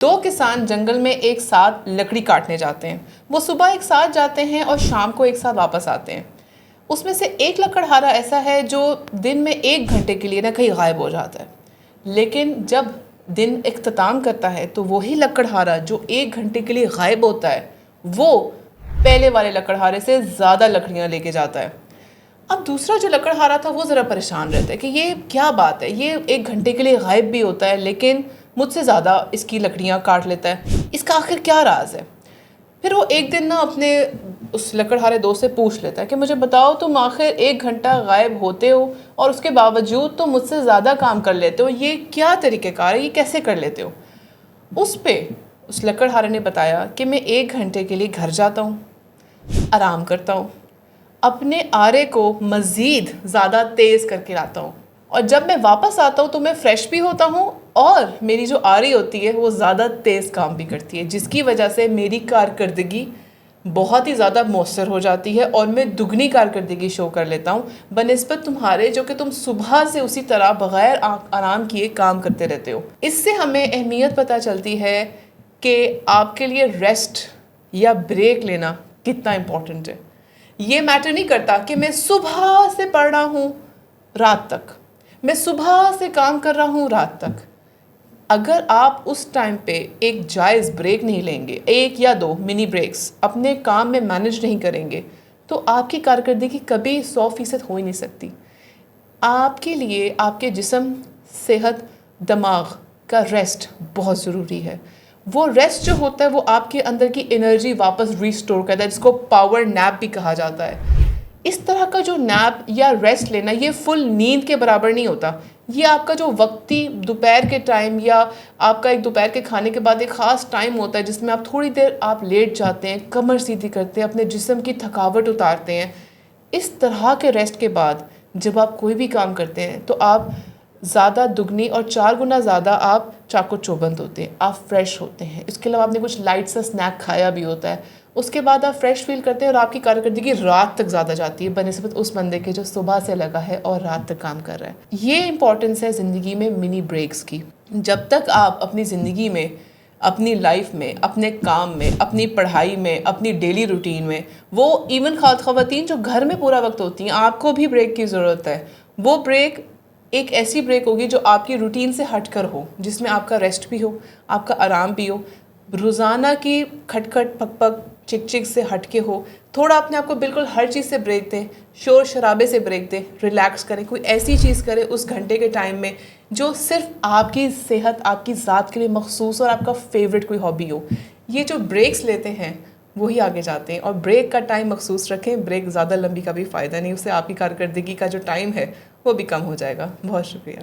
دو کسان جنگل میں ایک ساتھ لکڑی کاٹنے جاتے ہیں. وہ صبح ایک ساتھ جاتے ہیں اور شام کو ایک ساتھ واپس آتے ہیں. اس میں سے ایک لکڑہارا ایسا ہے جو دن میں 1 گھنٹے کے لیے کہیں غائب ہو جاتا ہے. لیکن جب دن اختتام کرتا ہے تو وہی لکڑہارا جو 1 گھنٹے کے لیے غائب ہوتا ہے وہ پہلے والے لکڑہارے سے زیادہ لکڑیاں لے کے جاتا ہے. اب دوسرا جو لکڑہارا تھا وہ ذرا پریشان رہتا ہے کہ یہ کیا بات ہے، یہ 1 گھنٹے کے لیے غائب بھی ہوتا ہے لیکن مجھ سے زیادہ اس کی لکڑیاں کاٹ لیتا ہے، اس کا آخر کیا راز ہے. پھر وہ ایک دن اپنے اس لکڑہارے دوست سے پوچھ لیتا ہے کہ مجھے بتاؤ تم آخر 1 گھنٹہ غائب ہوتے ہو اور اس کے باوجود تم مجھ سے زیادہ کام کر لیتے ہو، یہ کیا طریقہ کار ہے، یہ کیسے کر لیتے ہو. اس لکڑہارے نے بتایا کہ میں 1 گھنٹے کے لیے گھر جاتا ہوں، آرام کرتا ہوں، اپنے آرے کو مزید زیادہ تیز کر کے لاتا ہوں، اور جب میں واپس آتا ہوں تو میں فریش بھی ہوتا ہوں اور میری جو آری ہوتی ہے وہ زیادہ تیز کام بھی کرتی ہے، جس کی وجہ سے میری کارکردگی بہت ہی زیادہ مؤثر ہو جاتی ہے اور میں دگنی کارکردگی شو کر لیتا ہوں بنسبت تمہارے جو کہ تم صبح سے اسی طرح بغیر آرام کیے کام کرتے رہتے ہو. اس سے ہمیں اہمیت پتہ چلتی ہے کہ آپ کے لیے ریسٹ یا بریک لینا کتنا امپورٹنٹ ہے. یہ میٹر نہیں کرتا کہ میں صبح سے پڑھ رہا ہوں رات تک، میں صبح سے کام کر رہا ہوں رات تک. اگر آپ اس ٹائم پہ ایک جائز بریک نہیں لیں گے، 1 یا 2 منی بریکس اپنے کام میں مینج نہیں کریں گے تو آپ کی کارکردگی کبھی 100% ہو ہی نہیں سکتی. آپ کے لیے آپ کے جسم، صحت، دماغ کا ریسٹ بہت ضروری ہے. وہ ریسٹ جو ہوتا ہے وہ آپ کے اندر کی انرجی واپس ریسٹور کرتا ہے، جس کو پاور نیپ بھی کہا جاتا ہے. اس طرح کا جو نیپ یا ریسٹ لینا یہ فل نیند کے برابر نہیں ہوتا. یہ آپ کا جو وقتی دوپہر کے ٹائم یا آپ کا ایک دوپہر کے کھانے کے بعد ایک خاص ٹائم ہوتا ہے جس میں آپ تھوڑی دیر آپ لیٹ جاتے ہیں، کمر سیدھی کرتے ہیں، اپنے جسم کی تھکاوٹ اتارتے ہیں. اس طرح کے ریسٹ کے بعد جب آپ کوئی بھی کام کرتے ہیں تو آپ زیادہ دگنی اور 4 گنا زیادہ آپ چاق و چوبند ہوتے ہیں، آپ فریش ہوتے ہیں. اس کے علاوہ آپ نے کچھ لائٹ سا سنیک کھایا بھی ہوتا ہے، اس کے بعد آپ فریش فیل کرتے ہیں اور آپ کی کارکردگی رات تک زیادہ جاتی ہے بنسبت اس بندے کے جو صبح سے لگا ہے اور رات تک کام کر رہا ہے. یہ امپورٹنس ہے زندگی میں منی بریکس کی. جب تک آپ اپنی زندگی میں، اپنی لائف میں، اپنے کام میں، اپنی پڑھائی میں، اپنی ڈیلی روٹین میں، وہ ایون خواتین جو گھر میں پورا وقت ہوتی ہیں، آپ کو بھی بریک کی ضرورت ہے. وہ بریک ایک ایسی بریک ہوگی جو آپ کی روٹین سے ہٹ کر ہو، جس میں آپ کا ریسٹ بھی ہو، آپ کا آرام بھی ہو، روزانہ کی کھٹ کھٹ پک پک چک چک سے ہٹ کے ہو. تھوڑا اپنے آپ کو بالکل ہر چیز سے بریک دیں، شور شرابے سے بریک دیں، ریلیکس کریں، کوئی ایسی چیز کریں اس گھنٹے کے ٹائم میں جو صرف آپ کی صحت، آپ کی ذات کے لیے مخصوص اور آپ کا فیوریٹ کوئی ہابی ہو. یہ جو بریکس لیتے ہیں وہی آگے جاتے ہیں. اور بریک کا ٹائم مخصوص رکھیں، بریک زیادہ لمبی کا بھی فائدہ نہیں، اس سے آپ کی کارکردگی کا جو ٹائم ہے وہ بھی کم ہو جائے گا. بہت شکریہ.